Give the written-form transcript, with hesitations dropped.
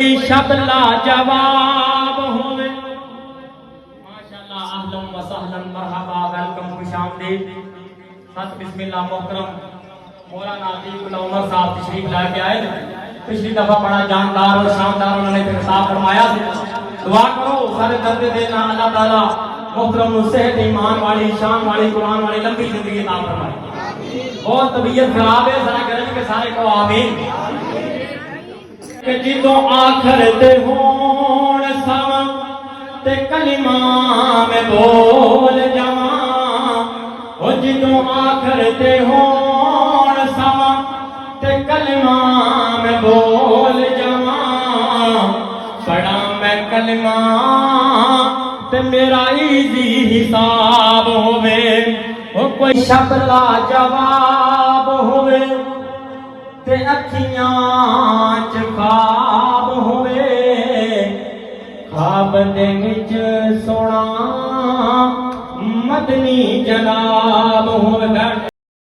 शब लाजवाब होवे माशाअल्लाह अहलन व सहलन मरहबा वेलकम खुशामदीद सत बिस्मिल्लाह मोहतरम मौलाना अतीकुल उमर साहब तशरीफ लेके आए। पिछली दफा बड़ा जानदार और शानदार उन्होंने खिताब फरमाया। दुआ करो सारे दर्द देना अल्लाह ताला मोहतरम सेहत ईमान वाली शान वाली कुरान वाली लंबी जिंदगी अता फरमाए। बहुत तबीयत खराब है जरा गरज के सारे को आमीन। कि जिदों आखर ते होण सवा ते कलिमा में बोल जावा ओ जिदों आखर ते होण सवा ते कलिमा में बोल जावा बड़ा मैं कलिमा ते मेरा इजी हिसाब होवे ओ कोई शब लाजवाब होवे ते अखियां च ख्वाब होवे ख्वाब दे विच सोना मदनी जनाब होवे।